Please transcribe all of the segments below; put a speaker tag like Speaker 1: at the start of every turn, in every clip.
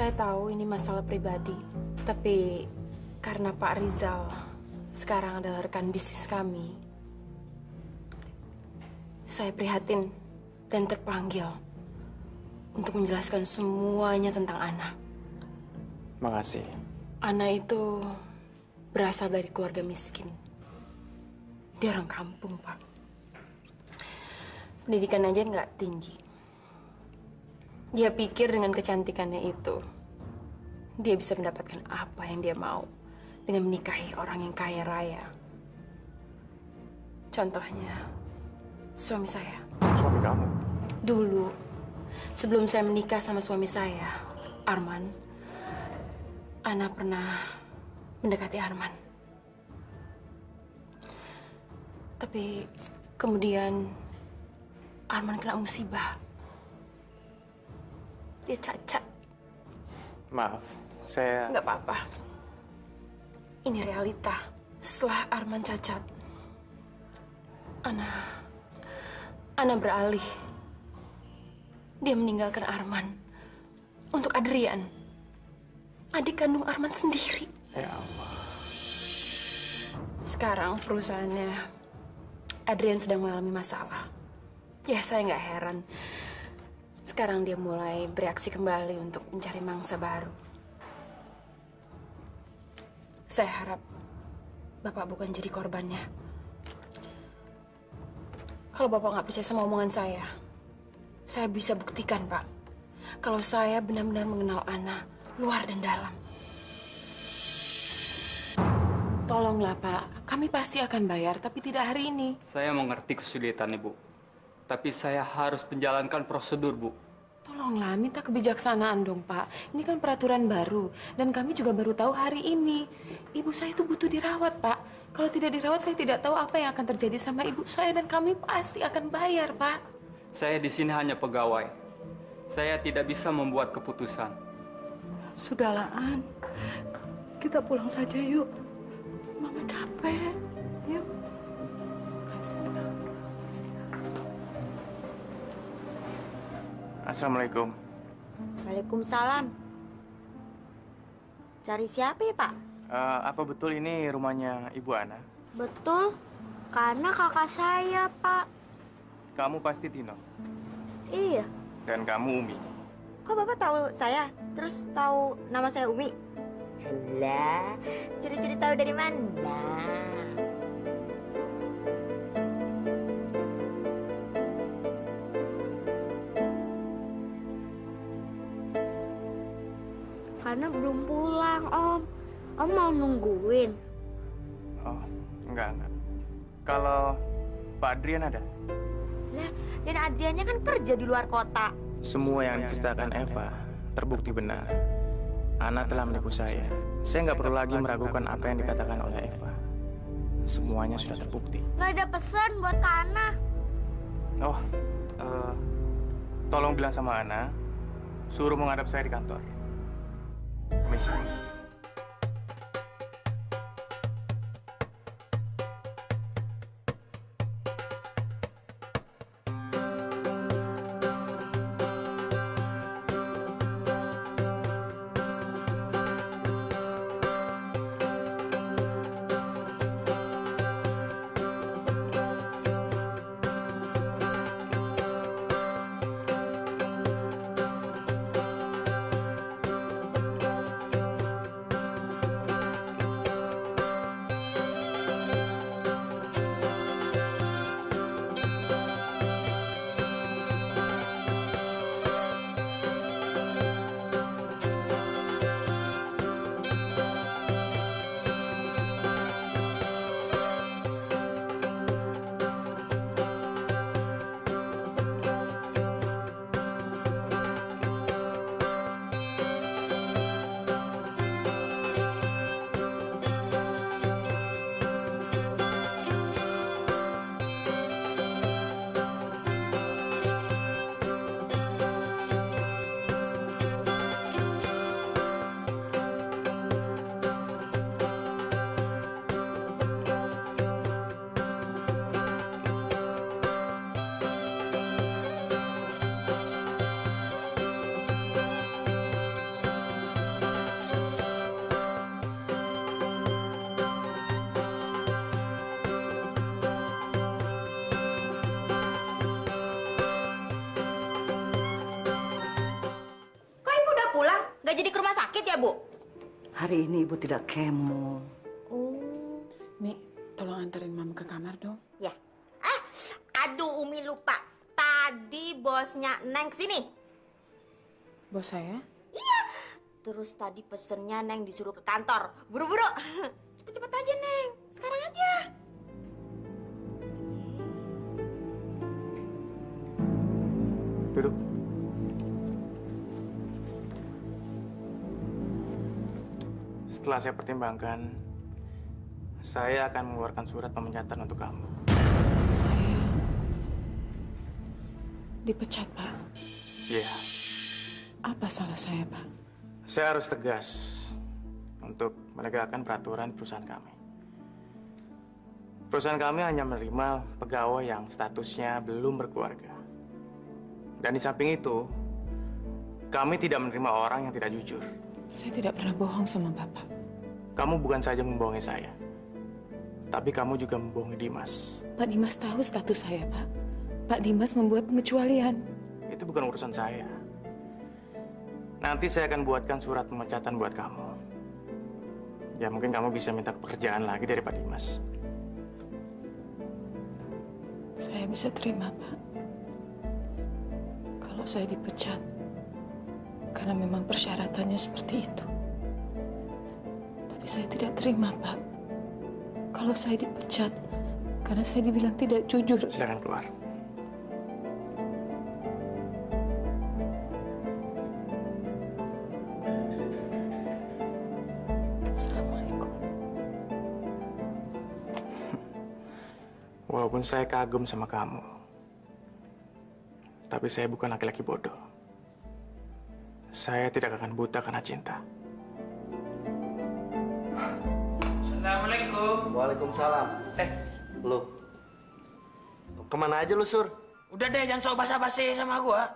Speaker 1: Saya tahu ini masalah pribadi, tapi karena Pak Rizal sekarang adalah rekan bisnis kami, saya prihatin dan terpanggil untuk menjelaskan semuanya tentang Ana.
Speaker 2: Makasih.
Speaker 1: Ana itu berasal dari keluarga miskin. Dia orang kampung, Pak. Pendidikan aja nggak tinggi. Dia pikir dengan kecantikannya itu, dia bisa mendapatkan apa yang dia mau dengan menikahi orang yang kaya raya. Contohnya, suami saya.
Speaker 2: Suami kamu?
Speaker 1: Dulu, sebelum saya menikah sama suami saya, Arman, Ana pernah mendekati Arman. Tapi kemudian Arman kena musibah. Dia cacat.
Speaker 2: Maaf, saya...
Speaker 1: Nggak apa-apa. Ini realita. Setelah Arman cacat, Ana beralih. Dia meninggalkan Arman untuk Adrian, adik kandung Arman sendiri.
Speaker 2: Ya Allah.
Speaker 1: Sekarang perusahaannya Adrian sedang mengalami masalah. Ya, saya nggak heran. Sekarang dia mulai bereaksi kembali untuk mencari mangsa baru. Saya harap Bapak bukan jadi korbannya. Kalau Bapak nggak percaya sama omongan saya bisa buktikan, Pak. Kalau saya benar-benar mengenal Ana, luar dan dalam. Tolonglah, Pak. Kami pasti akan bayar, tapi tidak hari ini.
Speaker 3: Saya mengerti kesulitan Ibu. Tapi saya harus menjalankan prosedur, Bu.
Speaker 1: Tolonglah, minta kebijaksanaan dong, Pak. Ini kan peraturan baru, dan kami juga baru tahu hari ini. Ibu saya itu butuh dirawat, Pak. Kalau tidak dirawat, saya tidak tahu apa yang akan terjadi sama ibu saya, dan kami pasti akan bayar, Pak.
Speaker 3: Saya di sini hanya pegawai. Saya tidak bisa membuat keputusan.
Speaker 4: Sudahlah, An. Kita pulang saja yuk. Mama capek. Yuk.
Speaker 2: Assalamualaikum.
Speaker 5: Waalaikumsalam. Cari siapa ya, Pak?
Speaker 2: Apa betul ini rumahnya Ibu Ana?
Speaker 5: Betul, karena kakak saya, Pak.
Speaker 2: Kamu pasti Tino.
Speaker 5: Iya.
Speaker 2: Dan kamu Umi.
Speaker 5: Kok Bapak tahu saya? Terus tahu nama saya Umi? Lah, curi-curi tahu dari mana?
Speaker 6: Karena belum pulang, Om. Om mau nungguin.
Speaker 2: Oh, enggak. Kalau Pak Adrian ada?
Speaker 5: Lah, dan Adriannya kan kerja di luar kota.
Speaker 2: Semua yang diceritakan Eva terbukti benar. Ana telah menipu saya. Saya nggak perlu lagi meragukan apa yang dikatakan oleh Eva. Semuanya sudah terbukti.
Speaker 6: Nggak ada pesan buat Kak Ana.
Speaker 2: Oh, tolong bilang sama Ana, suruh menghadap saya di kantor. Permisi.
Speaker 5: Nggak jadi ke rumah sakit ya, Bu?
Speaker 4: Hari ini ibu tidak kemo.
Speaker 5: Oh.
Speaker 1: Mi, tolong anterin Mama ke kamar dong.
Speaker 5: Ya. Aduh, Umi lupa. Tadi bosnya Neng kesini.
Speaker 1: Bos saya?
Speaker 5: Terus tadi pesennya Neng disuruh ke kantor. Buru-buru. Cepet-cepet aja, Neng. Sekarang aja.
Speaker 2: Duduk. Setelah saya pertimbangkan, saya akan mengeluarkan surat pemecatan untuk kamu.
Speaker 1: Saya dipecat, Pak.
Speaker 2: Iya,
Speaker 1: Apa salah saya, Pak?
Speaker 2: saya harus tegas untuk menegakkan peraturan perusahaan kami. Perusahaan kami hanya menerima pegawai yang statusnya belum berkeluarga. Dan di samping itu, kami tidak menerima orang yang tidak jujur.
Speaker 1: Saya tidak pernah bohong sama Bapak.
Speaker 2: Kamu bukan saja membohongi saya, tapi kamu juga membohongi Dimas.
Speaker 1: Pak Dimas tahu status saya, Pak. Pak Dimas membuat pengecualian.
Speaker 2: Itu bukan urusan saya. Nanti saya akan buatkan surat pemecatan buat kamu. Ya mungkin kamu bisa minta pekerjaan lagi dari Pak Dimas.
Speaker 1: Saya bisa terima, Pak. Kalau saya dipecat, karena memang persyaratannya seperti itu. Tapi saya tidak terima, Pak. Kalau saya dipecat, karena saya dibilang tidak jujur.
Speaker 2: Silakan keluar.
Speaker 1: Assalamualaikum.
Speaker 2: Walaupun saya kagum sama kamu, tapi saya bukan laki-laki bodoh. Saya tidak akan buta karena cinta.
Speaker 7: Assalamualaikum.
Speaker 8: Waalaikumsalam. Lu kemana aja lu, Sur?
Speaker 7: Udah deh, jangan sok basa-basi sama gua.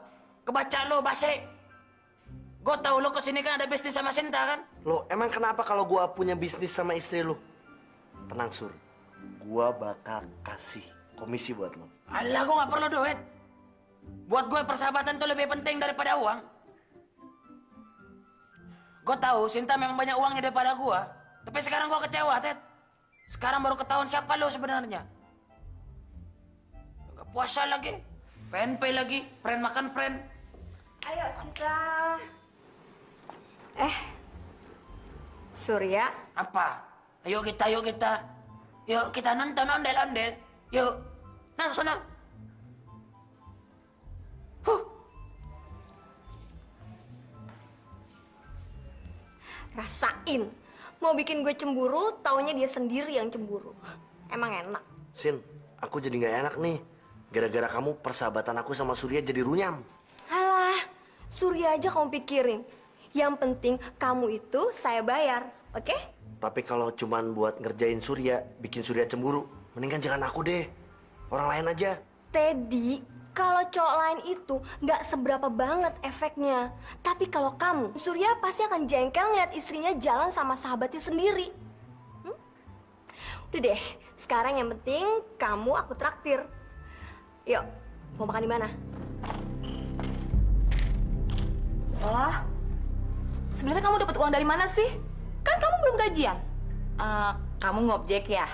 Speaker 7: Kebaca lo basi. Gua tahu lo kesini kan ada bisnis sama Sinta kan?
Speaker 8: Lo emang kenapa kalau gua punya bisnis sama istri lu? Tenang, Sur. Gua bakal kasih komisi buat lo.
Speaker 7: Alah, gua nggak perlu duit. Buat gue persahabatan tuh lebih penting daripada uang. Gue tahu Sinta memang banyak uangnya daripada gue. Tapi sekarang gue kecewa, Ted. Sekarang baru ketahuan siapa lo sebenarnya. Gak puasa lagi, PNP lagi, friend makan friend.
Speaker 5: Ayo kita. Surya.
Speaker 7: Apa? Ayo kita. Yuk kita nonton ondel-ondel. Yuk. Nah, sana.
Speaker 5: Rasain. Mau bikin gue cemburu, taunya dia sendiri yang cemburu. Emang enak.
Speaker 8: Sin, aku jadi nggak enak nih. Gara-gara kamu persahabatan aku sama Surya jadi runyam.
Speaker 9: Alah, Surya aja kamu pikirin. Yang penting kamu itu saya bayar, oke?
Speaker 8: Tapi kalau cuman buat ngerjain Surya, bikin Surya cemburu, mendingan jangan aku deh. Orang lain aja.
Speaker 9: Teddy, kalau cowok lain itu nggak seberapa banget efeknya. Tapi kalau kamu, Surya pasti akan jengkel ngeliat istrinya jalan sama sahabatnya sendiri. Udah deh, sekarang yang penting kamu aku traktir. Yuk, mau makan di mana?
Speaker 10: Wah, sebenarnya kamu dapat uang dari mana sih? Kan kamu belum gajian. Kamu ngobjek ya?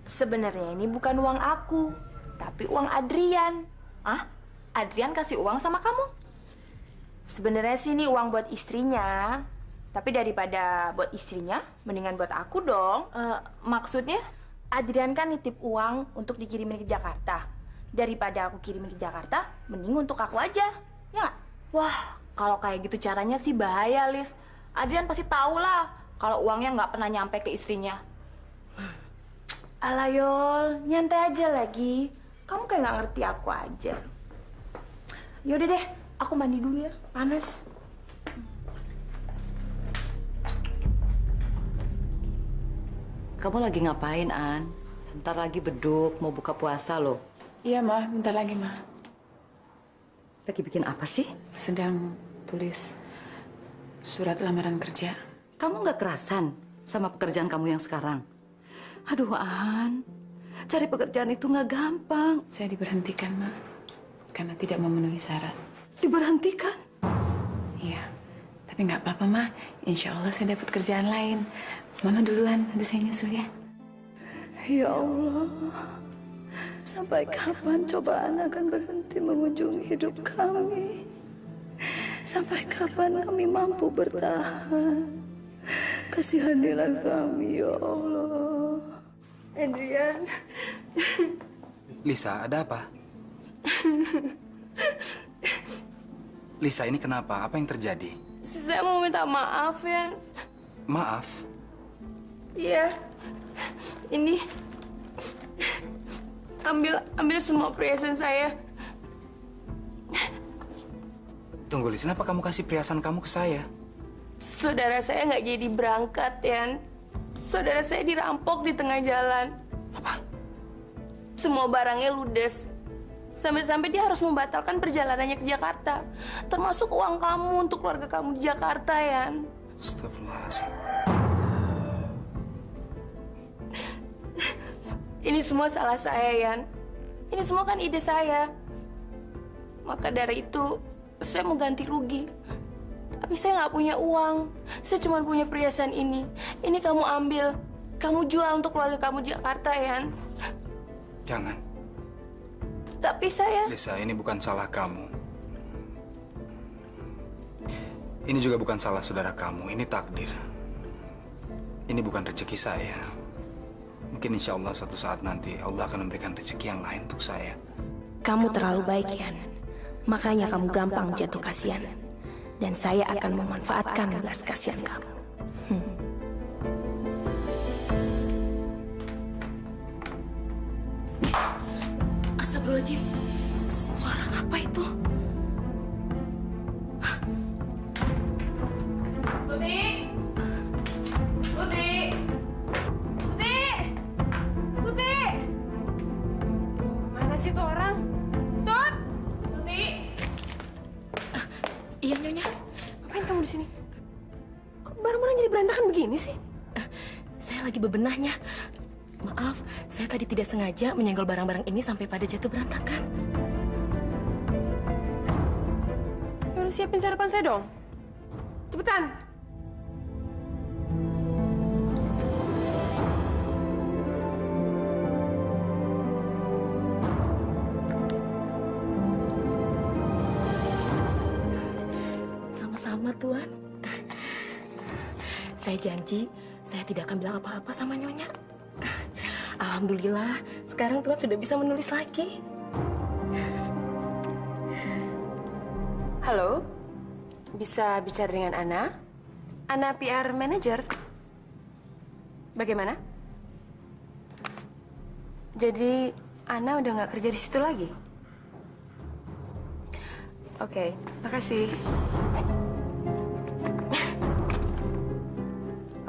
Speaker 10: Sebenarnya ini bukan uang aku, tapi uang Adrian. Ah, Adrian kasih uang sama kamu? Sebenarnya sih ini uang buat istrinya. Tapi daripada buat istrinya, mendingan buat aku dong. Maksudnya? Adrian kan nitip uang untuk dikirimin ke Jakarta. Daripada aku kirimin ke Jakarta, mending untuk aku aja. Ya nggak? Wah, kalau kayak gitu caranya sih bahaya, Lis. Adrian pasti tahu lah kalau uangnya nggak pernah nyampe ke istrinya. Alah, Yol, nyantai aja lagi. Kamu kayak nggak ngerti aku aja. Yaudah deh, aku mandi dulu ya, panas.
Speaker 4: Kamu lagi ngapain, An? Sebentar lagi beduk, mau buka puasa loh.
Speaker 1: Iya, Ma. Bentar lagi, Ma.
Speaker 4: Lagi bikin apa sih?
Speaker 1: Sedang tulis surat lamaran kerja.
Speaker 4: Kamu nggak kerasan sama pekerjaan kamu yang sekarang? Aduh, An. Cari pekerjaan itu nggak gampang.
Speaker 1: Saya diberhentikan, Ma. Karena tidak memenuhi syarat.
Speaker 4: Diberhentikan?
Speaker 1: Iya. Tapi nggak apa-apa, Ma. Insya Allah saya dapat kerjaan lain. Mama duluan, nanti saya nyusul ya.
Speaker 4: Ya Allah, sampai kapan cobaan akan berhenti mengunjungi hidup kami? Sampai kapan kami mampu bertahan? Kasihanilah kami, ya Allah.
Speaker 9: Adrian.
Speaker 11: Lisa, ada apa? Lisa, ini kenapa? Apa yang terjadi?
Speaker 9: Saya mau minta maaf ya.
Speaker 11: Maaf?
Speaker 9: Iya. Ini ambil semua perhiasan saya.
Speaker 11: Tunggu, Lisa, kenapa kamu kasih perhiasan kamu ke saya?
Speaker 9: Saudara saya nggak jadi berangkat, Yan. Saudara saya dirampok di tengah jalan.
Speaker 11: Apa?
Speaker 9: Semua barangnya ludes. Sampai-sampai dia harus membatalkan perjalanannya ke Jakarta. Termasuk uang kamu untuk keluarga kamu di Jakarta, Yan.
Speaker 11: Astagfirullahaladzim.
Speaker 9: Ini semua salah saya, Yan. Ini semua kan ide saya. Maka dari itu, saya mau ganti rugi. Tapi saya nggak punya uang. Saya cuma punya perhiasan ini. Ini kamu ambil. Kamu jual untuk keluarga kamu di Jakarta, Yan.
Speaker 11: Jangan.
Speaker 9: Tapi saya...
Speaker 11: Lisa, ini bukan salah kamu. Ini juga bukan salah saudara kamu. Ini takdir. Ini bukan rezeki saya. Mungkin insya Allah suatu saat nanti Allah akan memberikan rezeki yang lain untuk saya.
Speaker 10: Kamu terlalu baik, Yan. Makanya kamu gampang jatuh kasihan. Dan saya akan memanfaatkan belas kasihan kamu. Astagfirullahaladzim. Suara apa itu?
Speaker 1: Tuti! Tuti! Tuti! Tuti! Mana sih tuh orang? Tut! Tuti!
Speaker 10: Iya, Nyonya.
Speaker 1: Ngapain kamu di sini? Kok barang-barang jadi berantakan begini sih?
Speaker 10: Saya lagi bebenahnya. Maaf, saya tadi tidak sengaja menyenggol barang-barang ini sampai pada jatuh berantakan.
Speaker 1: Harus siapin sarapan saya dong. Cepetan!
Speaker 10: Sama-sama, Tuan. Saya janji, saya tidak akan bilang apa-apa sama Nyonya. Alhamdulillah, sekarang Tuan sudah bisa menulis lagi.
Speaker 1: Halo? Bisa bicara dengan Ana? Ana PR Manager. Bagaimana? Jadi, Ana udah nggak kerja di situ lagi? Oke, makasih.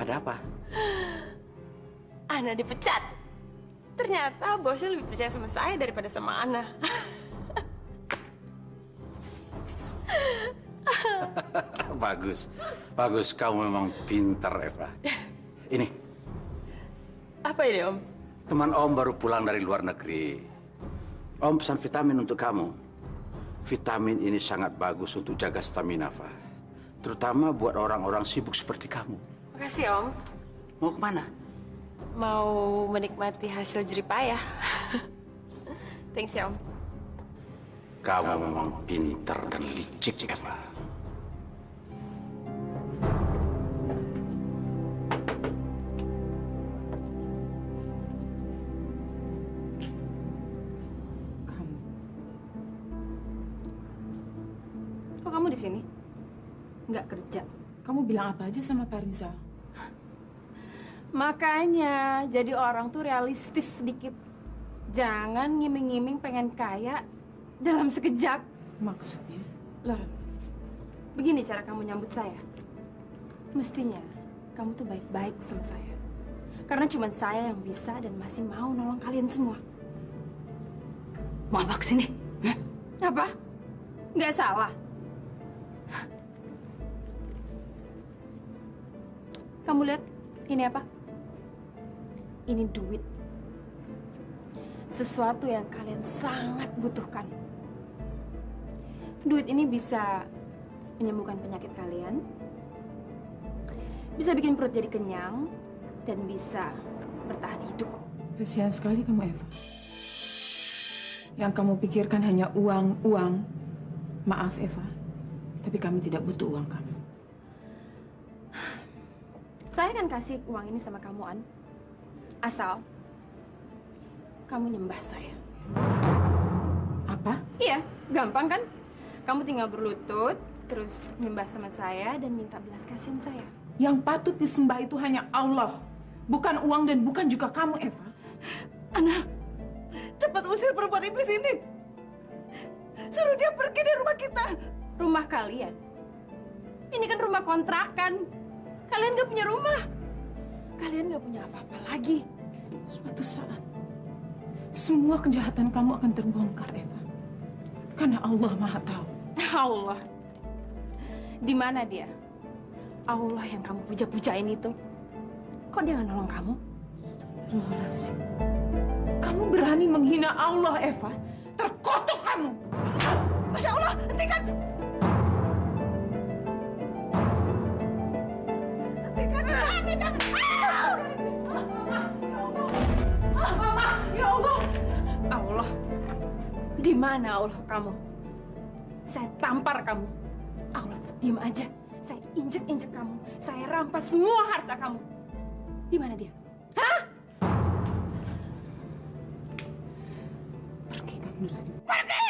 Speaker 7: Ada apa?
Speaker 9: Ana dipecat. Ternyata bosnya lebih percaya sama saya daripada sama Ana.
Speaker 12: Bagus. Bagus, kamu memang pintar, Eva. Ini,
Speaker 9: Apa ini, Om?
Speaker 12: teman Om baru pulang dari luar negeri. Om pesan vitamin untuk kamu. Vitamin ini sangat bagus untuk jaga stamina, Fa. Terutama buat orang-orang sibuk seperti kamu.
Speaker 1: Makasih, Om.
Speaker 12: Mau kemana?
Speaker 1: Mau menikmati hasil jeripayah. Thanks ya, Om.
Speaker 12: Kamu memang pintar dan licik, Eva.
Speaker 1: Kok kamu di sini? Nggak kerja. Kamu bilang apa aja sama Pak Rizal?
Speaker 13: Makanya jadi orang tuh realistis sedikit. Jangan ngiming-ngiming pengen kaya dalam sekejap.
Speaker 1: Maksudnya? Lah,
Speaker 13: Begini cara kamu nyambut saya. Mestinya kamu tuh baik-baik sama saya. Karena cuma saya yang bisa dan masih mau nolong kalian semua.
Speaker 4: Mau apa kesini?
Speaker 13: Apa? Nggak salah. Kamu lihat ini apa? Ini duit. Sesuatu yang kalian sangat butuhkan. Duit ini bisa menyembuhkan penyakit kalian, Bisa bikin perut jadi kenyang dan bisa bertahan hidup.
Speaker 1: Kasihan sekali kamu, Eva. Yang kamu pikirkan hanya uang, uang. Maaf, Eva. Tapi kami tidak butuh uang kamu.
Speaker 13: Saya akan kasih uang ini sama kamu, An. Asal kamu nyembah saya.
Speaker 1: Apa?
Speaker 13: Iya, gampang kan? Kamu tinggal berlutut, terus nyembah sama saya dan minta belas kasihan saya.
Speaker 1: Yang patut disembah itu hanya Allah. Bukan uang dan bukan juga kamu, Eva.
Speaker 4: Ana, cepat usir perempuan iblis ini. Suruh dia pergi dari rumah kita.
Speaker 13: Rumah kalian? Ini kan rumah kontrakan. Kalian gak punya rumah. Kalian gak punya apa-apa lagi.
Speaker 1: Suatu saat, semua kejahatan kamu akan terbongkar, Eva. Karena Allah Maha Tahu.
Speaker 13: Allah. Di mana dia? Allah yang kamu puja-pujain itu. Kok dia nggak nolong kamu?
Speaker 1: Astagfirullahaladzim. Kamu berani menghina Allah, Eva. Terkutuk kamu.
Speaker 4: Masya Allah, hentikan. Hentikan.
Speaker 13: Ya Allah. Allah. Di mana Allah kamu? Saya tampar kamu. Allah, diam aja. Saya injek-injek kamu. Saya rampas semua harta kamu. Di mana dia? Hah?
Speaker 1: Pergi kamu dari sini.
Speaker 13: Pergi!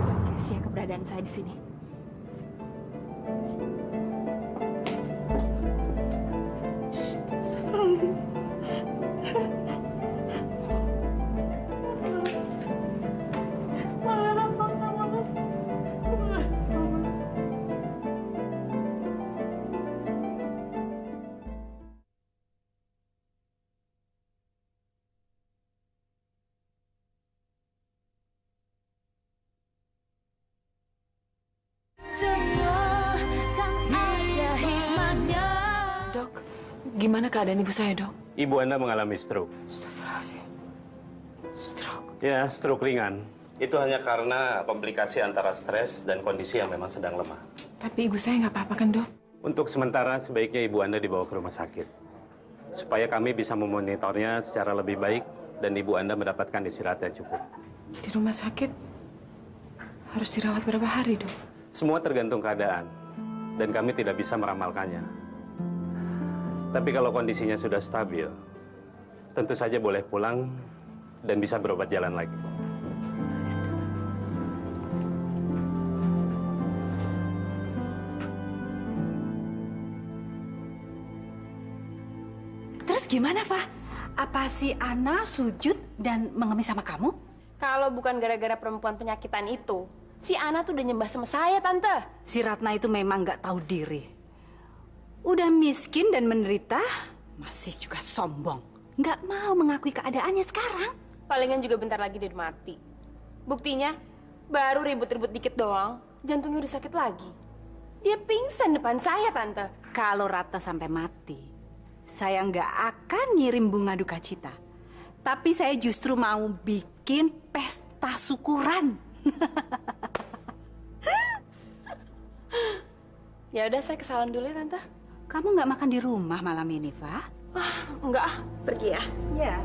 Speaker 13: Gak sia-sia keberadaan saya di sini.
Speaker 1: Dok, gimana keadaan ibu saya, Dok?
Speaker 12: Ibu Anda mengalami stroke.
Speaker 1: Astagfirullahaladzim. Stroke.
Speaker 12: Ya, stroke ringan. Itu hanya karena komplikasi antara stres dan kondisi yang memang sedang lemah.
Speaker 1: Tapi ibu saya nggak apa-apa kan, Dok?
Speaker 12: Untuk sementara, sebaiknya Ibu Anda dibawa ke rumah sakit. Supaya kami bisa memonitornya secara lebih baik dan Ibu Anda mendapatkan istirahat yang cukup.
Speaker 1: Di rumah sakit harus dirawat berapa hari, Dok?
Speaker 12: Semua tergantung keadaan. Dan kami tidak bisa meramalkannya. Tapi kalau kondisinya sudah stabil, tentu saja boleh pulang dan bisa berobat jalan lagi.
Speaker 4: Terus gimana, Fa? Apa si Ana sujud dan mengemis sama kamu?
Speaker 13: Kalau bukan gara-gara perempuan penyakitan itu, si Ana tuh udah nyembah sama saya, Tante.
Speaker 4: Si Ratna itu memang nggak tahu diri. Udah miskin dan menderita, masih juga sombong. Nggak mau mengakui keadaannya sekarang.
Speaker 13: Palingan juga bentar lagi dia mati. Buktinya, baru ribut-ribut dikit doang, jantungnya udah sakit lagi. Dia pingsan depan saya, Tante.
Speaker 4: Kalau Ratna sampai mati, saya nggak akan ngirim bunga duka cita. Tapi saya justru mau bikin pesta syukuran.
Speaker 13: Ya udah, saya kesalahan dulu ya, Tante.
Speaker 4: Kamu nggak makan di rumah malam ini, Fa?
Speaker 13: Enggak, pergi ya. Ya.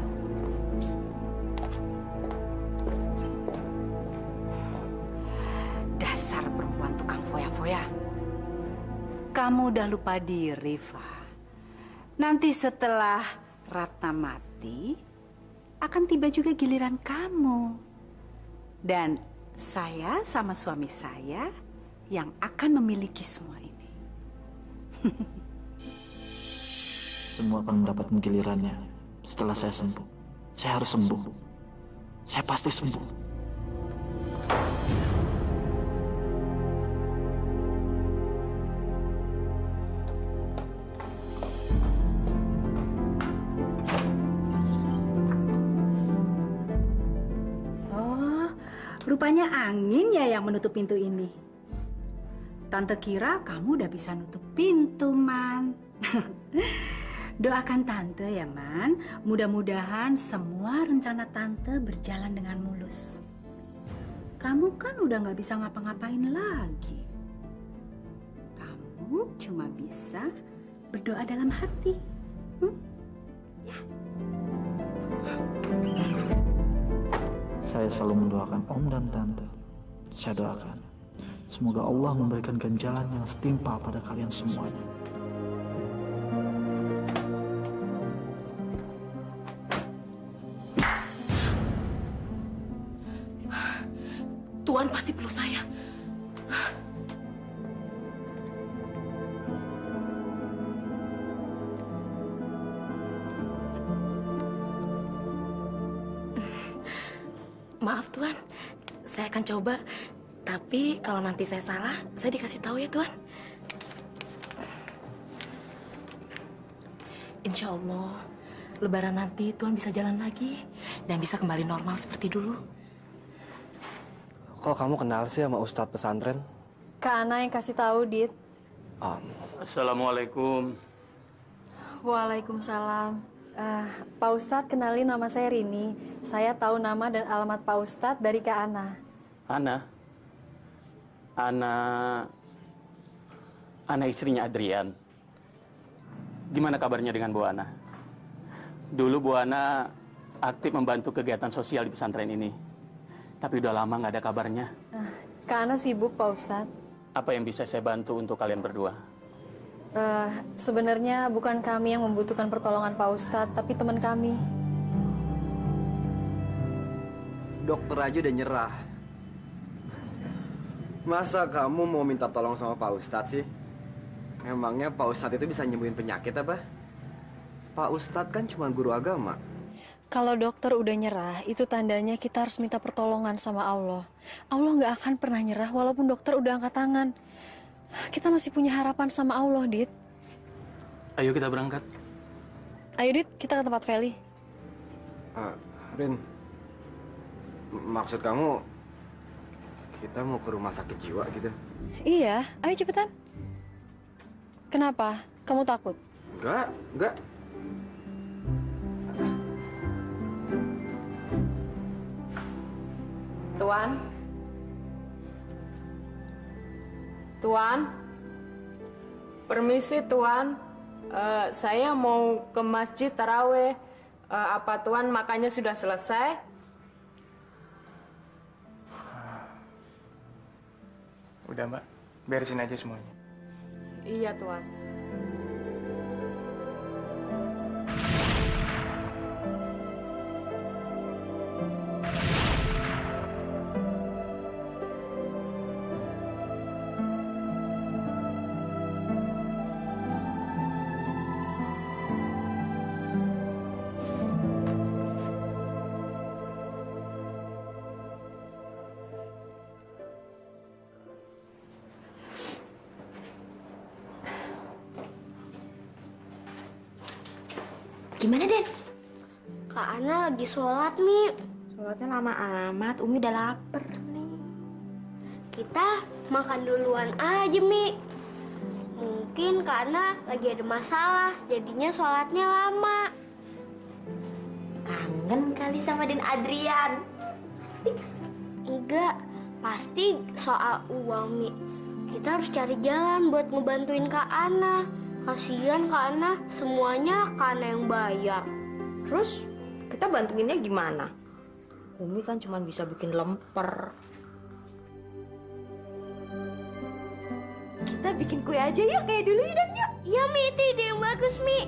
Speaker 4: Dasar perempuan tukang foya-foya. Kamu udah lupa diri, Fa. Nanti setelah Ratna mati, akan tiba juga giliran kamu. Dan saya sama suami saya yang akan memiliki semua ini.
Speaker 14: Semua akan mendapatkan gilirannya setelah saya sembuh. Saya harus sembuh. Saya pasti sembuh.
Speaker 4: Oh, rupanya angin ya yang menutup pintu ini. Tante kira kamu udah bisa nutup pintu, Man. Doakan Tante ya, Man. Mudah-mudahan semua rencana Tante berjalan dengan mulus. Kamu kan udah nggak bisa ngapa-ngapain lagi. Kamu cuma bisa berdoa dalam hati.
Speaker 14: Saya selalu mendoakan Om dan Tante. Saya doakan, semoga Allah memberikan ganjalan yang setimpal pada kalian semuanya.
Speaker 9: Tuan pasti perlu saya. Maaf Tuan, saya akan coba. Tapi kalau nanti saya salah, saya dikasih tahu ya Tuan. Insya Allah, Lebaran nanti Tuan bisa jalan lagi dan bisa kembali normal seperti dulu.
Speaker 8: Kok kamu kenal sih sama Ustadz pesantren?
Speaker 15: Kak Ana yang kasih tahu, Dit.
Speaker 3: Assalamualaikum.
Speaker 15: Waalaikumsalam. Pak Ustadz, kenalin nama saya Rini. Saya tahu nama dan alamat Pak Ustadz dari Kak Ana.
Speaker 16: Ana istrinya Adrian. Gimana kabarnya dengan Bu Ana? Dulu Bu Ana aktif membantu kegiatan sosial di pesantren ini. Tapi udah lama nggak ada kabarnya.
Speaker 15: Kak Ana sibuk, Pak Ustadz.
Speaker 16: Apa yang bisa saya bantu untuk kalian berdua?
Speaker 15: Sebenarnya bukan kami yang membutuhkan pertolongan Pak Ustadz, tapi teman kami.
Speaker 8: Dokter aja udah nyerah. Masa kamu mau minta tolong sama Pak Ustadz sih? Emangnya Pak Ustadz itu bisa nyembuhin penyakit apa? Pak Ustadz kan cuma guru agama.
Speaker 15: Kalau dokter udah nyerah, itu tandanya kita harus minta pertolongan sama Allah. Allah nggak akan pernah nyerah walaupun dokter udah angkat tangan. Kita masih punya harapan sama Allah, Dit.
Speaker 16: Ayo kita berangkat.
Speaker 15: Ayo, Dit, kita ke tempat Feli.
Speaker 8: Rin, maksud kamu kita mau ke rumah sakit jiwa gitu?
Speaker 15: Iya, ayo cepetan. Kenapa? Kamu takut?
Speaker 8: Enggak.
Speaker 13: Tuan, permisi Tuan, saya mau ke masjid taraweh. Apa Tuan makannya sudah selesai?
Speaker 2: Udah Mbak, beresin aja semuanya.
Speaker 13: Iya Tuan.
Speaker 6: Gimana, Den? Kak Ana lagi sholat, Mi.
Speaker 5: Sholatnya lama amat, Umi udah lapar nih.
Speaker 6: Kita makan duluan aja, Mi. Mungkin Kak Ana lagi ada masalah, jadinya sholatnya lama.
Speaker 5: Kangen kali sama Den Adrian.
Speaker 6: Enggak, pasti soal uang, Mi. Kita harus cari jalan buat ngebantuin Kak Ana. Kasihan Kak Ana, semuanya Kak Ana yang bayar.
Speaker 5: Terus kita bantuinnya gimana? Umi kan cuma bisa bikin lemper. Kita bikin kue aja yuk kayak dulu yuk, Dan, yuk.
Speaker 6: Iya, Mi, itu ide yang bagus, Mi.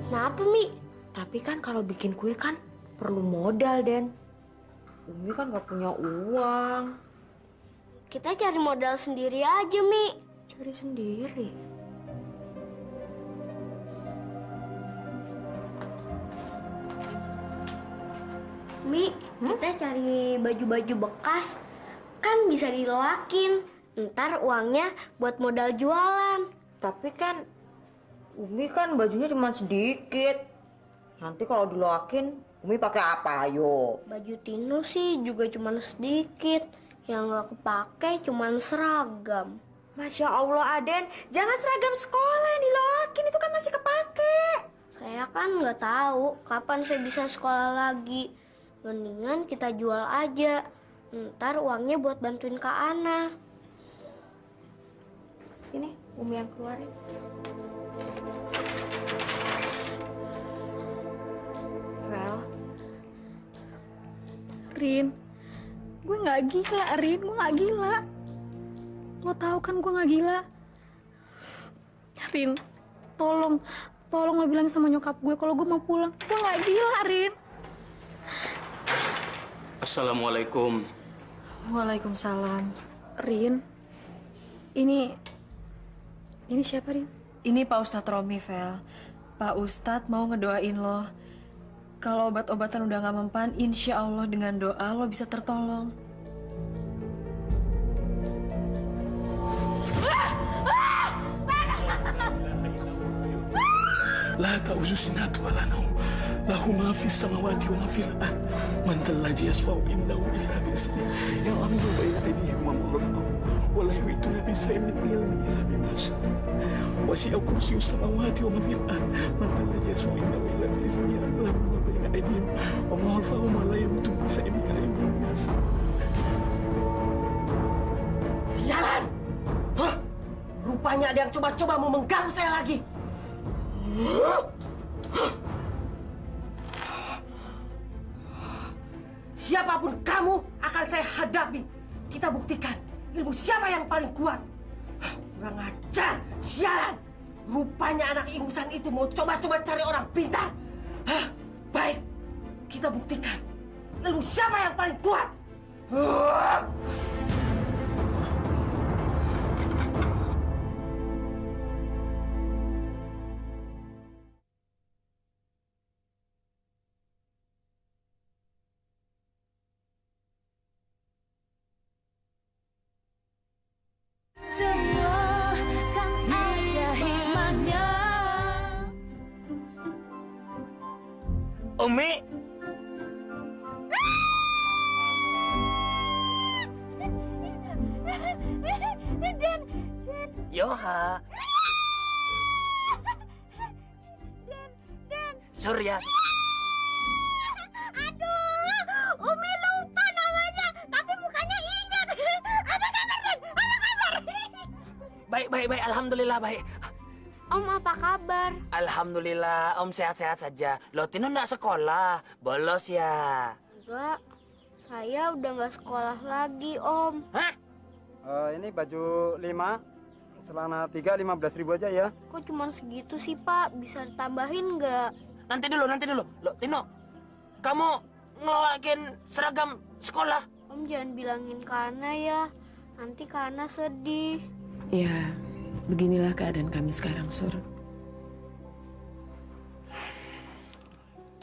Speaker 6: Kenapa, Mi?
Speaker 5: Tapi kan kalau bikin kue kan perlu modal, Den. Umi kan gak punya uang.
Speaker 6: Kita cari modal sendiri aja, Mi.
Speaker 5: Cari sendiri?
Speaker 6: Mi, kita cari baju-baju bekas. Kan bisa diloakin. Ntar uangnya buat modal jualan.
Speaker 5: Tapi kan Umi kan bajunya cuma sedikit. Nanti kalau diloakin, Umi pakai apa, ayo?
Speaker 6: Baju Tino sih juga cuma sedikit. Yang nggak kepake cuma seragam.
Speaker 5: Masya Allah, Aden. Jangan seragam sekolah yang diloakin, itu kan masih kepake.
Speaker 6: Saya kan nggak tahu kapan saya bisa sekolah lagi. Mendingan kita jual aja. Ntar uangnya buat bantuin Kak Ana.
Speaker 5: Ini Umi yang keluarin.
Speaker 15: Vel, Rin, gue nggak gila, Rin, gue nggak gila. Lo tahu kan gue nggak gila. Rin, tolong lo bilang sama nyokap gue kalau gue mau pulang. Gue nggak gila, Rin.
Speaker 16: Assalamualaikum.
Speaker 15: Waalaikumsalam. Rin, ini siapa, Rin? Ini Pak Ustadz Romi, Vel. Pak Ustadz mau ngedoain lo. Kalau obat-obatan udah nggak mempan, insya Allah dengan doa lo bisa tertolong.
Speaker 17: لا تأوز سنة ولا نوم له ما في السماوات وما في الأرض من ذا الذي يشفع عنده إلا بإذنه يعلم بين أيديهم وما خلفهم ولا يحيطون بشيء من علمه إلا بما شاء وسع كرسيه السماوات وما في الأرض من ذا الذي يشفع عنده إلا بإذنه يعلم ما بين أيديهم وما خلفهم ولا يحيطون بشيء من علمه إلا بما شاء.
Speaker 18: Sialan! Hah? Rupanya ada yang coba-coba mau mengganggu saya lagi. Siapapun kamu akan saya hadapi. Kita buktikan ilmu siapa yang paling kuat. Kurang ajar, sialan. Rupanya anak ingusan itu mau coba-coba cari orang pintar. Baik, kita buktikan ilmu siapa yang paling kuat.
Speaker 19: Semua kan ada hikmahnya.
Speaker 7: Umi.
Speaker 19: Dan
Speaker 7: Yoha. Surya.
Speaker 19: aduh, Umi lupa namanya, tapi mukanya ingat. Apa kabar, Dan? Apa kabar?
Speaker 7: Baik. Alhamdulillah baik.
Speaker 6: Om, apa kabar?
Speaker 7: Alhamdulillah, Om sehat-sehat saja. Loh, Tino nggak sekolah. Bolos ya?
Speaker 6: Enggak, saya udah nggak sekolah lagi, Om.
Speaker 7: Hah?
Speaker 20: Ini baju 5, celana 3, 15.000 aja ya.
Speaker 6: Kok cuma segitu sih, Pak? Bisa ditambahin nggak?
Speaker 7: Nanti dulu. Loh, Tino, kamu ngelolakin seragam sekolah?
Speaker 6: Om jangan bilangin Kana ya. Nanti Kana sedih.
Speaker 1: Ya, beginilah keadaan kami sekarang, Sur.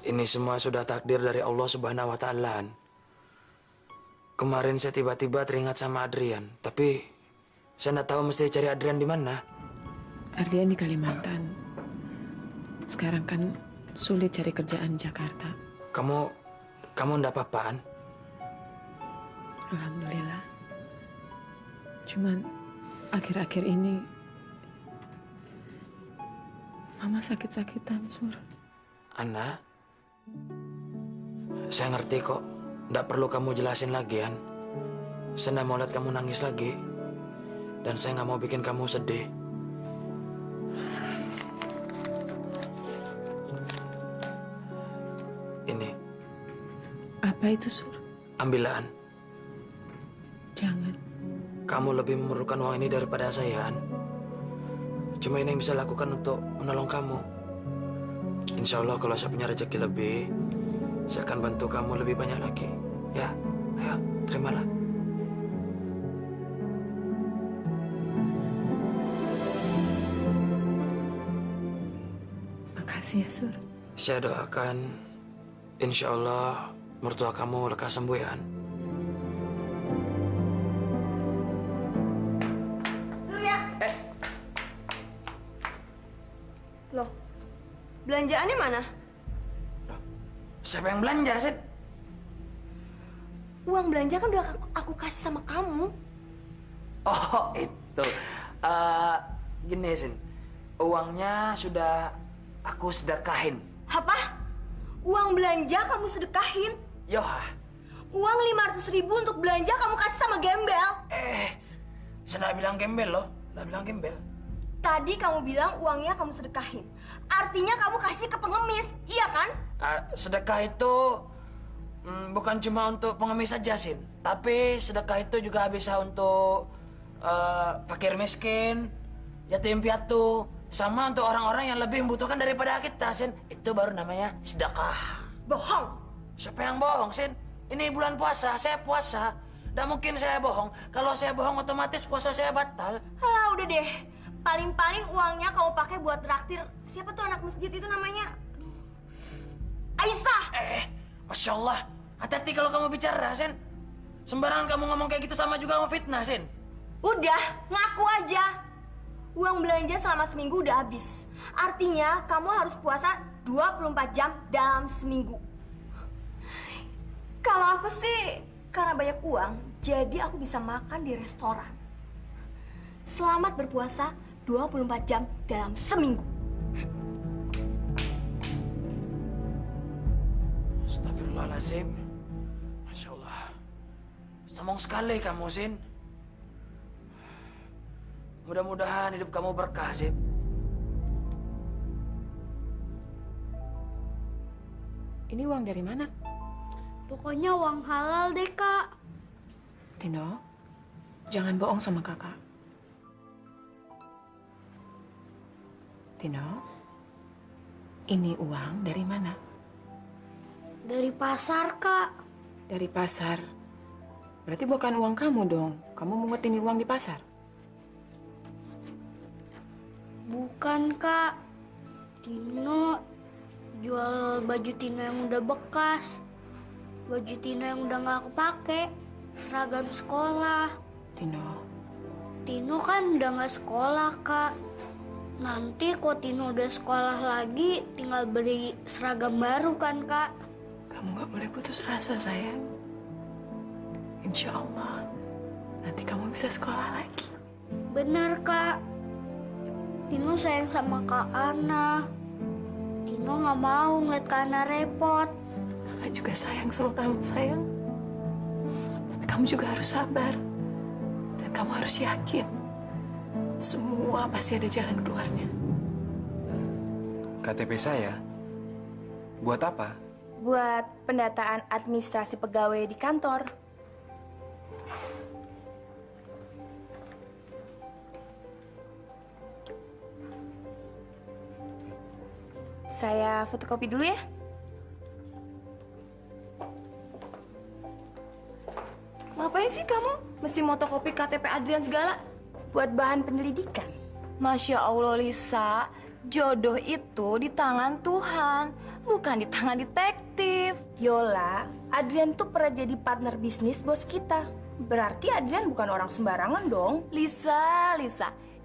Speaker 2: Ini semua sudah takdir dari Allah Subhanahu wa Ta'ala. Kemarin saya tiba-tiba teringat sama Adrian, tapi saya nggak tahu mesti cari Adrian di mana.
Speaker 1: Adrian di Kalimantan. Sekarang kan sulit cari kerjaan di Jakarta.
Speaker 2: Kamu nggak apa-apaan?
Speaker 1: Alhamdulillah. Cuman akhir-akhir ini Mama sakit-sakitan, Sur.
Speaker 2: Ana, saya ngerti kok. Nggak perlu kamu jelasin lagi, An. Saya nggak mau lihat kamu nangis lagi. Dan saya nggak mau bikin kamu sedih. Ini.
Speaker 1: Apa itu, Sur?
Speaker 2: Ambillah, An.
Speaker 1: Jangan.
Speaker 2: Kamu lebih memerlukan uang ini daripada saya, An. Cuma ini yang bisa lakukan untuk menolong kamu. Insya Allah kalau saya punya rezeki lebih, saya akan bantu kamu lebih banyak lagi. Ya, ayo, terimalah.
Speaker 1: Makasih ya, Sur.
Speaker 2: Saya doakan, insya Allah mertua kamu lekas sembuh ya, An.
Speaker 10: Surya. Loh, belanjaannya mana?
Speaker 7: Siapa yang belanja, Sid?
Speaker 10: Uang belanja kan udah aku kasih sama kamu.
Speaker 7: Oh, itu. Gini, Sin. Uangnya sudah aku sedekahin.
Speaker 10: Apa? Uang belanja kamu sedekahin?
Speaker 7: Yoha.
Speaker 10: Uang 500.000 untuk belanja kamu kasih sama gembel?
Speaker 7: Saya nggak bilang gembel loh.
Speaker 2: Lah bilang gembel.
Speaker 6: Tadi kamu bilang uangnya kamu sedekahin. Artinya kamu kasih ke pengemis, iya kan?
Speaker 2: Sedekah itu bukan cuma untuk pengemis saja, Sin. Tapi sedekah itu juga bisa untuk fakir miskin, yatim piatu, sama untuk orang-orang yang lebih membutuhkan daripada kita, Sin. Itu baru namanya sedekah.
Speaker 6: Bohong.
Speaker 2: Siapa yang bohong, Sin? Ini bulan puasa, saya puasa. Nggak mungkin saya bohong. Kalau saya bohong otomatis puasa saya batal.
Speaker 6: Alah, udah deh. Paling-paling uangnya kamu pakai buat traktir. Siapa tuh anak masjid itu namanya? Aisyah.
Speaker 2: Masya Allah. Hati-hati kalau kamu bicara, Sin. Sembarangan kamu ngomong kayak gitu sama juga kamu fitnah, Sin.
Speaker 6: Udah, ngaku aja. Uang belanja selama seminggu udah habis. Artinya kamu harus puasa 24 jam dalam seminggu. Kalau aku sih, karena banyak uang, jadi aku bisa makan di restoran. Selamat berpuasa 24 jam dalam seminggu.
Speaker 2: Astagfirullahaladzim. Masya Allah. Sombong sekali kamu, Sin. Mudah-mudahan hidup kamu berkah, Sin.
Speaker 1: Ini uang dari mana?
Speaker 6: Pokoknya uang halal deh, Kak.
Speaker 1: Tino, jangan bohong sama kakak. Tino, ini uang dari mana?
Speaker 6: Dari pasar, Kak.
Speaker 1: Dari pasar? Berarti bukan uang kamu dong. Kamu mungut ini uang di pasar?
Speaker 6: Bukan, Kak. Tino jual baju Tino yang udah bekas. Baju Tino yang udah nggak aku pakai. Seragam sekolah. Tino kan udah nggak sekolah, Kak. Nanti kok Tino udah sekolah lagi, tinggal beli seragam baru kan, Kak?
Speaker 1: Kamu nggak boleh putus asa, sayang. Insya Allah, nanti kamu bisa sekolah lagi.
Speaker 6: Bener, Kak. Tino sayang sama Kak Ana. Tino nggak mau ngeliat Kak Ana repot.
Speaker 1: Kakak juga sayang sama kamu, sayang. Tapi kamu juga harus sabar. Dan kamu harus yakin. Semua pasti ada jalan keluarnya.
Speaker 11: KTP saya? Buat apa?
Speaker 9: Buat pendataan administrasi pegawai di kantor. Saya fotokopi dulu ya. Ngapain sih kamu mesti fotokopi KTP Adrian segala? Buat bahan penyelidikan. Masya Allah, Lisa. Jodoh itu di tangan Tuhan, bukan di tangan detektif. Yola, Adrian tuh pernah jadi partner bisnis bos kita. Berarti Adrian bukan orang sembarangan dong. Lisa,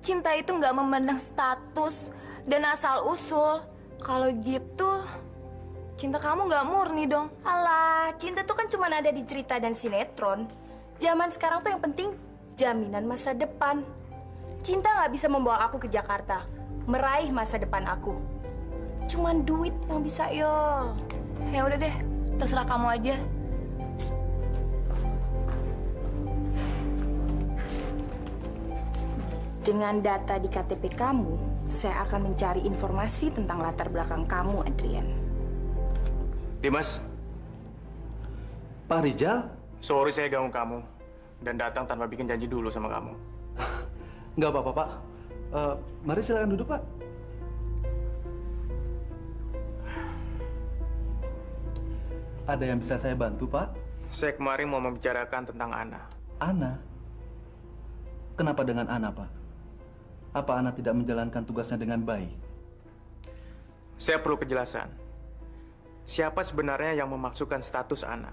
Speaker 9: cinta itu nggak memandang status dan asal-usul. Kalau gitu, cinta kamu nggak murni dong. Alah, cinta tuh kan cuma ada di cerita dan sinetron. Zaman sekarang tuh yang penting jaminan masa depan. Cinta nggak bisa membawa aku ke Jakarta, meraih masa depan aku. Cuman duit yang bisa, yo. Ya udah deh, terserah kamu aja. Dengan data di KTP kamu, saya akan mencari informasi tentang latar belakang kamu, Adrian.
Speaker 21: Dimas.
Speaker 20: Pak Rijal?
Speaker 21: Sorry saya ganggu kamu. Dan datang tanpa bikin janji dulu sama kamu.
Speaker 20: Nggak apa-apa, Pak. Mari silakan duduk, Pak. Ada yang bisa saya bantu, Pak?
Speaker 21: Saya kemarin mau membicarakan tentang Ana.
Speaker 20: Ana? Kenapa dengan Ana, Pak? Apa Ana tidak menjalankan tugasnya dengan baik?
Speaker 21: Saya perlu kejelasan. Siapa sebenarnya yang memasukkan status Ana?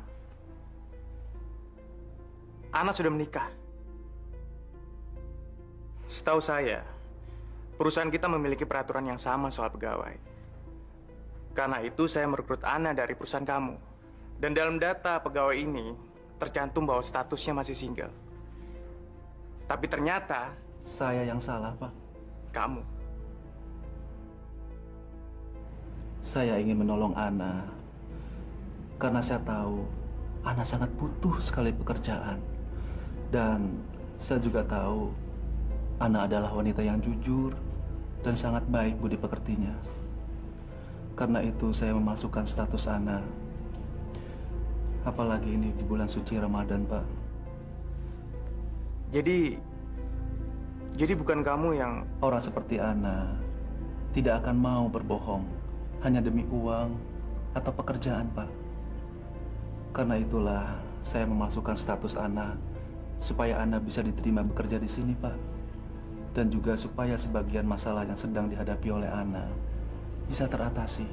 Speaker 21: Ana sudah menikah. Setahu saya, perusahaan kita memiliki peraturan yang sama soal pegawai. Karena itu saya merekrut Ana dari perusahaan kamu. Dan dalam data pegawai ini, tercantum bahwa statusnya masih single. Tapi ternyata
Speaker 20: saya yang salah, Pak.
Speaker 21: Kamu.
Speaker 20: Saya ingin menolong Ana. Karena saya tahu Ana sangat butuh sekali pekerjaan. Dan saya juga tahu Ana adalah wanita yang jujur dan sangat baik budi pekertinya. Karena itu saya memasukkan status Ana. Apalagi ini di bulan suci Ramadan, Pak.
Speaker 21: Jadi bukan kamu yang...
Speaker 20: Orang seperti Ana tidak akan mau berbohong hanya demi uang atau pekerjaan, Pak. Karena itulah saya memasukkan status Ana supaya Ana bisa diterima bekerja di sini, Pak. Dan juga supaya sebagian masalah yang sedang dihadapi oleh Ana bisa teratasi.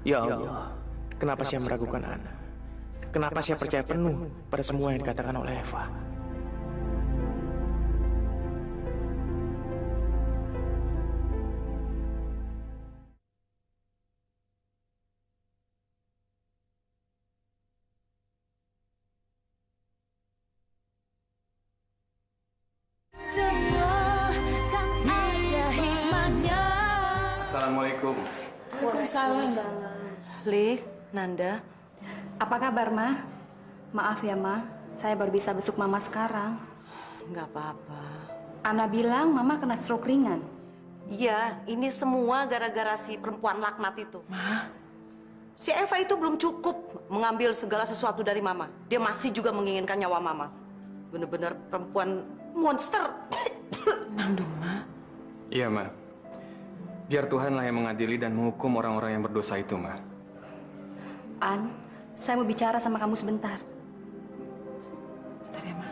Speaker 21: Ya Allah, kenapa saya meragukan Ana? Kenapa saya percaya penuh pada semua yang dikatakan oleh Eva?
Speaker 3: Assalamualaikum.
Speaker 1: Waalaikumsalam.
Speaker 4: Lik, Nanda. Apa kabar, Ma? Maaf ya, Ma. Saya baru bisa besuk Mama sekarang.
Speaker 18: Nggak apa-apa.
Speaker 4: Ana bilang Mama kena stroke ringan.
Speaker 18: Iya, ini semua gara-gara si perempuan laknat itu.
Speaker 1: Ma?
Speaker 18: Si Eva itu belum cukup mengambil segala sesuatu dari Mama. Dia masih juga menginginkan nyawa Mama. Bener-bener perempuan monster.
Speaker 1: Tenang dong, Ma.
Speaker 3: Iya, Ma. Biar Tuhanlah yang mengadili dan menghukum orang-orang yang berdosa itu, Ma.
Speaker 4: An, saya mau bicara sama kamu sebentar.
Speaker 1: Bentar ya, Ma.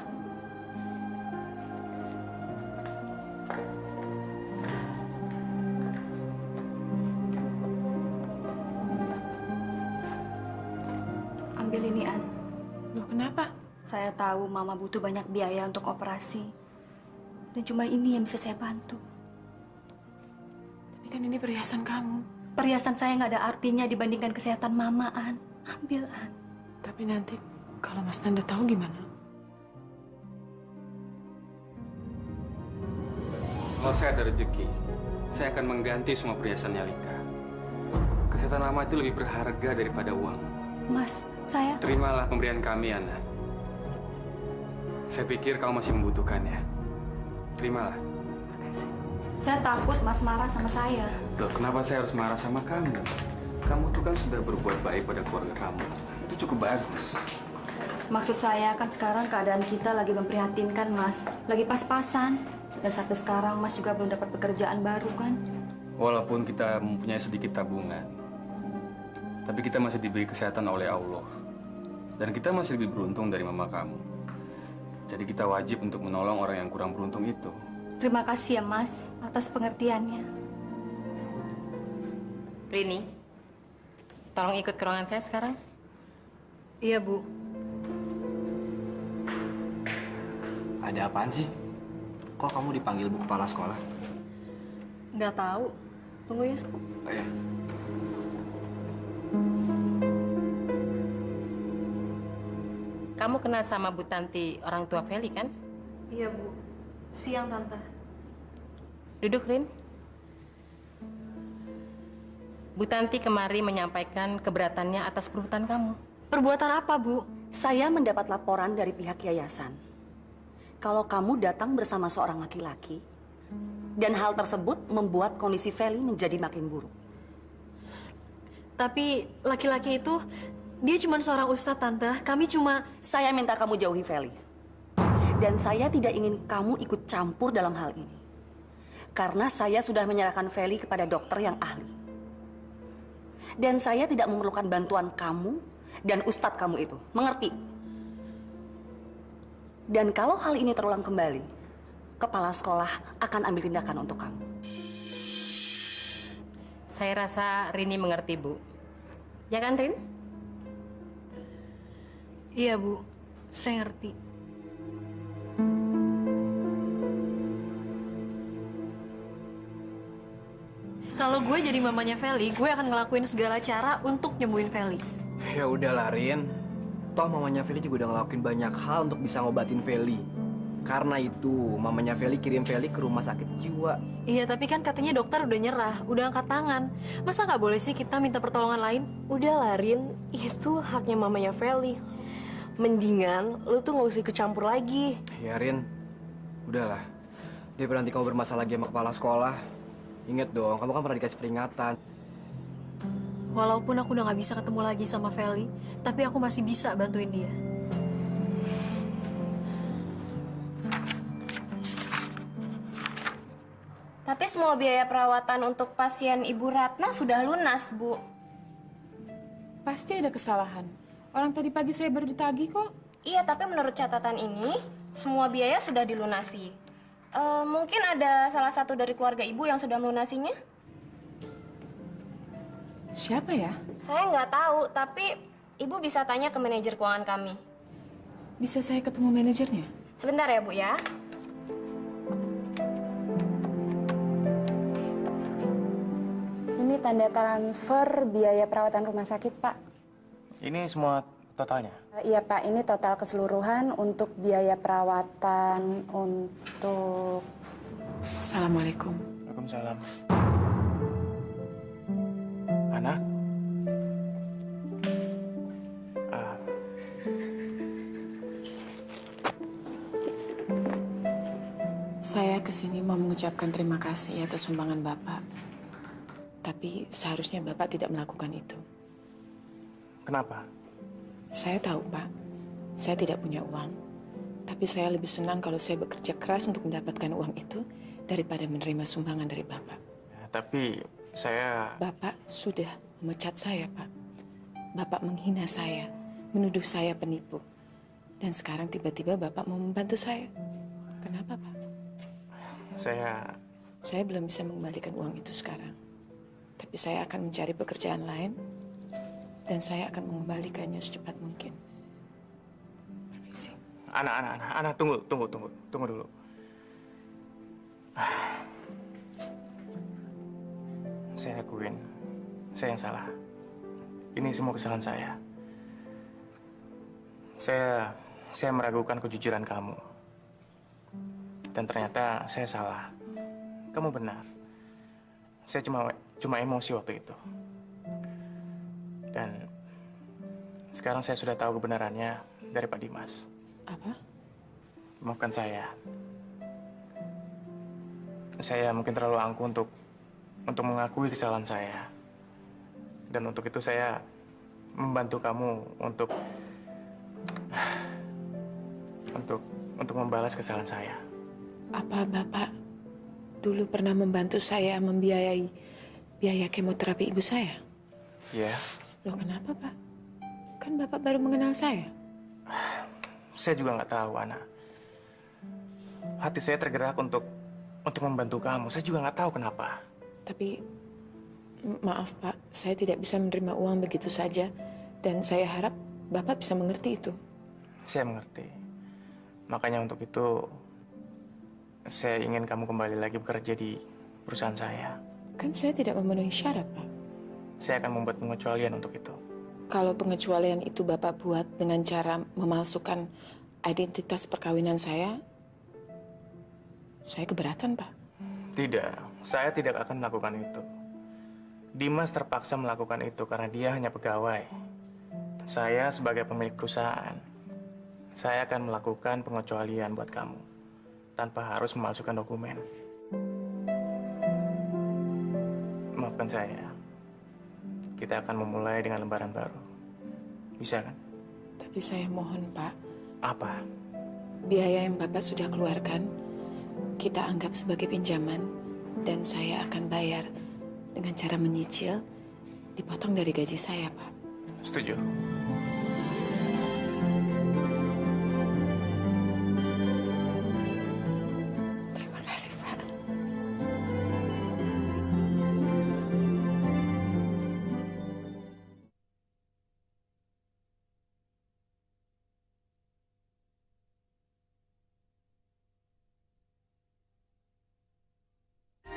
Speaker 4: Ambil ini, An.
Speaker 1: Loh, kenapa?
Speaker 4: Saya tahu Mama butuh banyak biaya untuk operasi. Dan cuma ini yang bisa saya bantu.
Speaker 1: Tapi kan ini perhiasan kamu.
Speaker 4: Perhiasan saya nggak ada artinya dibandingkan kesehatan Mama, An. Ambil, An.
Speaker 1: Tapi nanti kalau Mas Nanda tahu gimana?
Speaker 3: Kalau saya ada rezeki, saya akan mengganti semua perhiasannya Lika. Kesehatan Mama itu lebih berharga daripada uang.
Speaker 4: Mas, saya...
Speaker 3: Terimalah pemberian kami, Ana. Saya pikir kamu masih membutuhkannya. Terimalah.
Speaker 4: Saya takut Mas marah sama saya.
Speaker 3: Loh, kenapa saya harus marah sama kamu? Kamu tuh kan sudah berbuat baik pada keluarga kamu. Itu cukup bagus.
Speaker 4: Maksud saya kan sekarang keadaan kita lagi memprihatinkan, Mas. Lagi pas-pasan. Dan sampai sekarang Mas juga belum dapat pekerjaan baru kan?
Speaker 3: Walaupun kita mempunyai sedikit tabungan, tapi kita masih diberi kesehatan oleh Allah. Dan kita masih lebih beruntung dari mama kamu. Jadi kita wajib untuk menolong orang yang kurang beruntung itu.
Speaker 4: Terima kasih ya, Mas, atas pengertiannya.
Speaker 10: Rini, tolong ikut ke ruangan saya sekarang.
Speaker 15: Iya, Bu.
Speaker 8: Ada apaan sih? Kok kamu dipanggil Bu Kepala Sekolah?
Speaker 15: Nggak tahu. Tunggu ya.
Speaker 8: Oh ya.
Speaker 10: Kamu kenal sama Bu Tanti, orang tua Feli kan?
Speaker 15: Iya, Bu. Siang, Tante.
Speaker 10: Duduk, Rin. Bu Tanti kemari menyampaikan keberatannya atas perbuatan kamu.
Speaker 4: Perbuatan apa, Bu? Saya mendapat laporan dari pihak yayasan. Kalau kamu datang bersama seorang laki-laki, dan hal tersebut membuat kondisi Feli menjadi makin buruk.
Speaker 15: Tapi laki-laki itu, dia cuma seorang ustadz, Tante. Kami cuma...
Speaker 4: Saya minta kamu jauhi Feli. Dan saya tidak ingin kamu ikut campur dalam hal ini. Karena saya sudah menyerahkan Feli kepada dokter yang ahli. Dan saya tidak memerlukan bantuan kamu dan ustadz kamu itu. Mengerti? Dan kalau hal ini terulang kembali, kepala sekolah akan ambil tindakan untuk kamu.
Speaker 10: Saya rasa Rini mengerti, Bu. Ya kan, Rin?
Speaker 15: Iya, Bu. Saya ngerti. Kalau gue jadi mamanya Feli, gue akan ngelakuin segala cara untuk nyembuhin Feli.
Speaker 8: Ya udah, Rin. Toh mamanya Feli juga udah ngelakuin banyak hal untuk bisa ngobatin Feli. Karena itu, mamanya Feli kirim Feli ke rumah sakit jiwa.
Speaker 15: Iya, tapi kan katanya dokter udah nyerah, udah angkat tangan. Masa nggak boleh sih kita minta pertolongan lain?
Speaker 9: Udah lah, Rin. Itu haknya mamanya Feli. Mendingan lu tuh nggak usah ikut campur lagi.
Speaker 8: Ya, Rin. Udahlah. Daripada nanti kamu bermasalah lagi sama kepala sekolah. Ingat dong, kamu kan pernah dikasih peringatan.
Speaker 15: Walaupun aku udah nggak bisa ketemu lagi sama Feli, tapi aku masih bisa bantuin dia.
Speaker 10: Tapi semua biaya perawatan untuk pasien Ibu Ratna sudah lunas, Bu.
Speaker 1: Pasti ada kesalahan. Orang tadi pagi saya baru ditagih kok.
Speaker 10: Iya, tapi menurut catatan ini, semua biaya sudah dilunasi. Mungkin ada salah satu dari keluarga Ibu yang sudah melunasinya?
Speaker 1: Siapa ya?
Speaker 10: Saya nggak tahu, tapi Ibu bisa tanya ke manajer keuangan kami.
Speaker 1: Bisa saya ketemu manajernya?
Speaker 10: Sebentar ya, Bu ya.
Speaker 12: Ini tanda transfer biaya perawatan rumah sakit, Pak.
Speaker 21: Ini semua totalnya?
Speaker 12: Iya, Pak. Ini total keseluruhan untuk biaya perawatan untuk...
Speaker 1: Assalamualaikum.
Speaker 21: Waalaikumsalam. Anak?
Speaker 1: Saya kesini mau mengucapkan terima kasih atas sumbangan Bapak. Tapi seharusnya Bapak tidak melakukan itu.
Speaker 21: Kenapa?
Speaker 1: Saya tahu, Pak. Saya tidak punya uang. Tapi saya lebih senang kalau saya bekerja keras untuk mendapatkan uang itu daripada menerima sumbangan dari Bapak.
Speaker 21: Ya, tapi saya...
Speaker 1: Bapak sudah memecat saya, Pak. Bapak menghina saya, menuduh saya penipu. Dan sekarang tiba-tiba Bapak mau membantu saya. Kenapa, Pak? Saya belum bisa mengembalikan uang itu sekarang. Tapi saya akan mencari pekerjaan lain dan saya akan mengembalikannya secepat mungkin. Permisi.
Speaker 21: Anak, tunggu dulu. Saya akuin, saya yang salah. Ini semua kesalahan saya. Saya meragukan kejujuran kamu. Dan ternyata saya salah. Kamu benar. Saya cuma emosi waktu itu. Dan sekarang saya sudah tahu kebenarannya dari Pak Dimas.
Speaker 1: Apa?
Speaker 21: Maafkan saya. Saya mungkin terlalu angkuh untuk mengakui kesalahan saya. Dan untuk itu saya membantu kamu untuk membalas kesalahan saya.
Speaker 1: Apa Bapak dulu pernah membantu saya membiayai biaya kemoterapi ibu saya?
Speaker 21: Iya.
Speaker 1: Loh kenapa, Pak? Kan Bapak baru mengenal saya.
Speaker 21: Saya juga nggak tahu, Ana. Hati saya tergerak untuk membantu kamu. Saya juga nggak tahu kenapa.
Speaker 1: Tapi, maaf Pak, saya tidak bisa menerima uang begitu saja. Dan saya harap Bapak bisa mengerti itu.
Speaker 21: Saya mengerti. Makanya untuk itu, saya ingin kamu kembali lagi bekerja di perusahaan saya.
Speaker 1: Kan saya tidak memenuhi syarat, Pak.
Speaker 21: Saya akan membuat pengecualian untuk itu.
Speaker 1: Kalau pengecualian itu Bapak buat dengan cara memalsukan identitas perkawinan saya keberatan, Pak.
Speaker 21: Tidak, saya tidak akan melakukan itu. Dimas terpaksa melakukan itu karena dia hanya pegawai. Saya sebagai pemilik perusahaan, saya akan melakukan pengecualian buat kamu tanpa harus memalsukan dokumen. Maafkan saya. Kita akan memulai dengan lembaran baru. Bisa kan?
Speaker 1: Tapi saya mohon, Pak.
Speaker 21: Apa?
Speaker 1: Biaya yang Bapak sudah keluarkan, kita anggap sebagai pinjaman. Dan saya akan bayar dengan cara menyicil, dipotong dari gaji saya, Pak.
Speaker 21: Setuju.
Speaker 1: Terima kasih, Pak.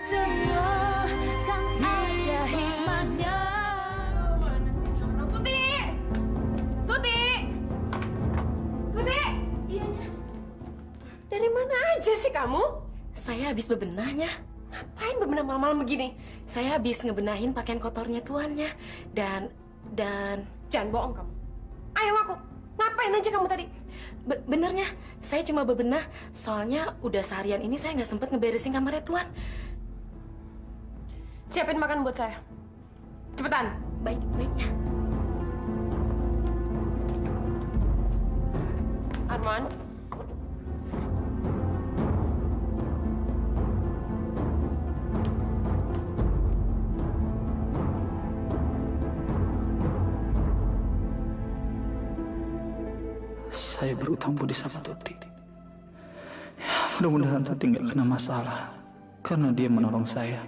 Speaker 19: Semua kan ada hikmahnya.
Speaker 6: Putih!
Speaker 13: Kemana aja sih kamu?
Speaker 10: Saya habis bebenahnya.
Speaker 13: Ngapain bebenah malam-malam begini?
Speaker 10: Saya habis ngebenahin pakaian kotornya tuannya. Dan...
Speaker 13: Jangan bohong kamu. Ayo ngaku. Ngapain aja kamu tadi?
Speaker 10: Benernya, saya cuma bebenah. Soalnya udah seharian ini saya nggak sempet ngeberesin kamarnya tuan.
Speaker 13: Siapin makan buat saya. Cepetan.
Speaker 10: Baiknya.
Speaker 13: Arman.
Speaker 17: Saya berutang budi sama Tuti. Mudah-mudahan Tuti nggak kena masalah karena dia menolong saya.